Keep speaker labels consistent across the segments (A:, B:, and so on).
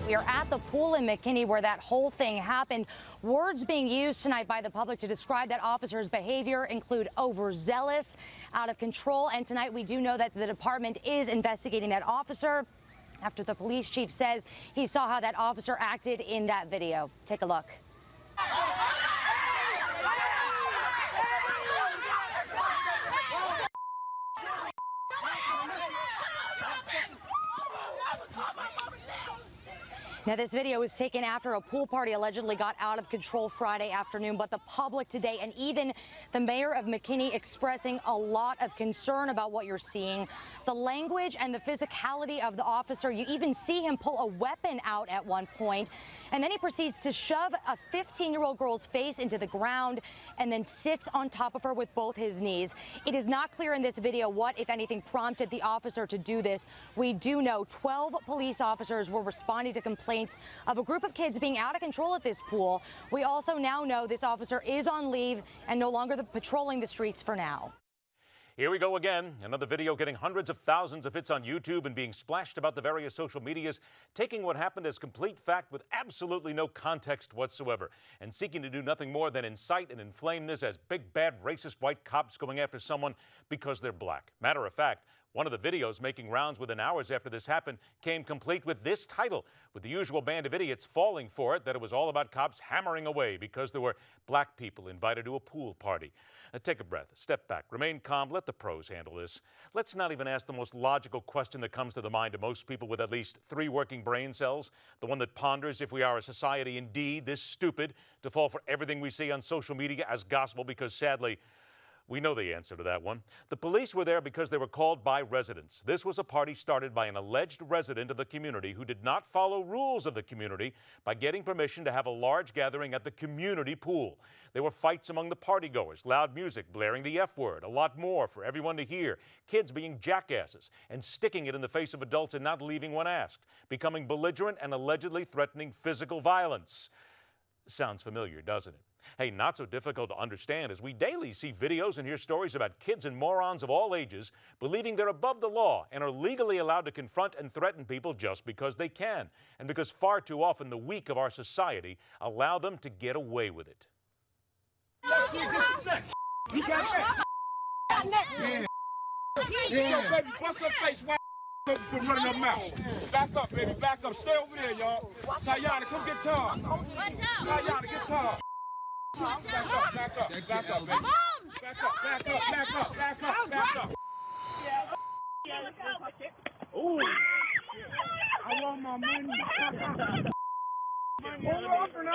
A: We are at the pool in McKinney where that whole thing happened. Words being used tonight by the public to describe that officer's behavior include overzealous, out of control. And tonight we do know that the department is investigating that officer after the police chief says he saw how that officer acted in that video. Take a look. Now, this video was taken after a pool party allegedly got out of control Friday afternoon, but the public today and even the mayor of McKinney expressing a lot of concern about what you're seeing. The language and the physicality of the officer, you even see him pull a weapon out at one point, and then he proceeds to shove a 15-year-old girl's face into the ground and then sits on top of her with both his knees. It is not clear in this video what, if anything, prompted the officer to do this. We do know 12 police officers were responding to complaints of a group of kids being out of control at this pool. We also now know this officer is on leave and no longer patrolling the streets for now.
B: Here we go again. Another video getting hundreds of thousands of hits on YouTube and being splashed about the various social medias, taking what happened as complete fact with absolutely no context whatsoever, and seeking to do nothing more than incite and inflame this as big, bad, racist white cops going after someone because they're black. Matter of fact, one of the videos making rounds within hours after this happened came complete with this title, with the usual band of idiots falling for it, that it was all about cops hammering away because there were black people invited to a pool party. Take a breath, step back, remain calm, let the pros handle this. Let's not even ask the most logical question that comes to the mind of most people with at least 3 working brain cells, the one that ponders if we are a society indeed this stupid to fall for everything we see on social media as gospel, because sadly, we know the answer to that one. The police were there because they were called by residents. This was a party started by an alleged resident of the community who did not follow rules of the community by getting permission to have a large gathering at the community pool. There were fights among the partygoers, loud music, blaring the F word, a lot more for everyone to hear, kids being jackasses and sticking it in the face of adults and not leaving when asked, becoming belligerent and allegedly threatening physical violence. Sounds familiar, doesn't it? Hey, not so difficult to understand as we daily see videos and hear stories about kids and morons of all ages believing they're above the law and are legally allowed to confront and threaten people just because they can, and because far too often the weak of our society allow them to get away with it.
C: You got that? Yeah. Baby, bust her face wide from running her mouth. Back up, baby, back up. Stay over there, y'all. Tayana, come get Tom. Tayana, get Tom. Back up, back up, back up, baby. Back up, back up, back up, back up, back up. Ooh. I want my money. Hold on for now.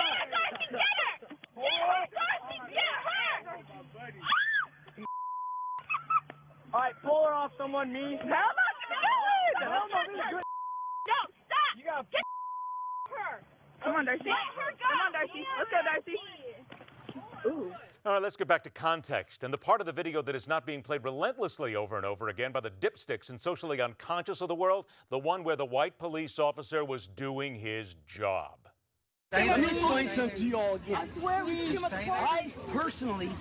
C: All right, pull her off someone, me. Hell no, hell no, this is good.
D: No, stop.
C: You gotta
D: get her.
C: Come on, Darcy.
D: Come
C: on, Darcy. Let's go, Darcy. Ooh.
B: All right, let's get back to context and the part of the video that is not being played relentlessly over and over again by the dipsticks and socially unconscious of the world, the one where the white police officer was doing his job.
E: Let me explain something to you all again.
D: I swear we came up with
E: I personally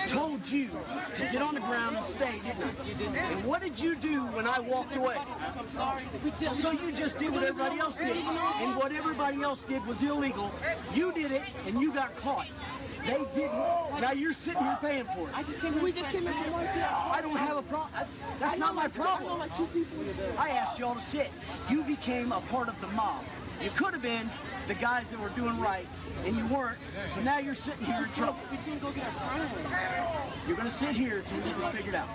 E: told you to get on the ground and stay, didn't I? And what did you do when I walked away?
D: I'm sorry.
E: So you just did what everybody else did. And what everybody else did was illegal. You did it, and you got caught. They didn't. Now you're sitting here paying for it.
D: We just came in from work.
E: I don't have a problem. That's not my problem. I asked you all to sit. You became a part of the mob. You could have been the guys that were doing right, and you weren't, so now you're sitting here in trouble.
D: We can't go get our friends.
E: You're going to sit here until you get this figured out.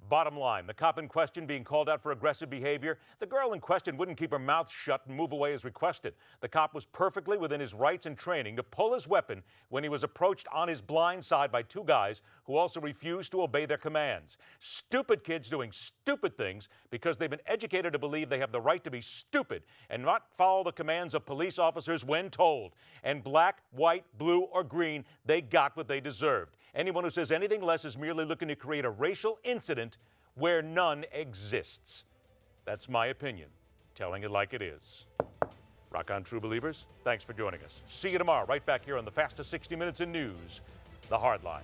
B: Bottom line, the cop in question being called out for aggressive behavior, the girl in question wouldn't keep her mouth shut and move away as requested. The cop was perfectly within his rights and training to pull his weapon when he was approached on his blind side by 2 guys who also refused to obey their commands. Stupid kids doing stupid things because they've been educated to believe they have the right to be stupid and not follow the commands of police officers when told. And black, white, blue, or green, they got what they deserved. Anyone who says anything less is merely looking to create a racial incident where none exists. That's my opinion, telling it like it is. Rock on, true believers. Thanks for joining us. See you tomorrow, right back here on the fastest 60 minutes in news, The Hard Line.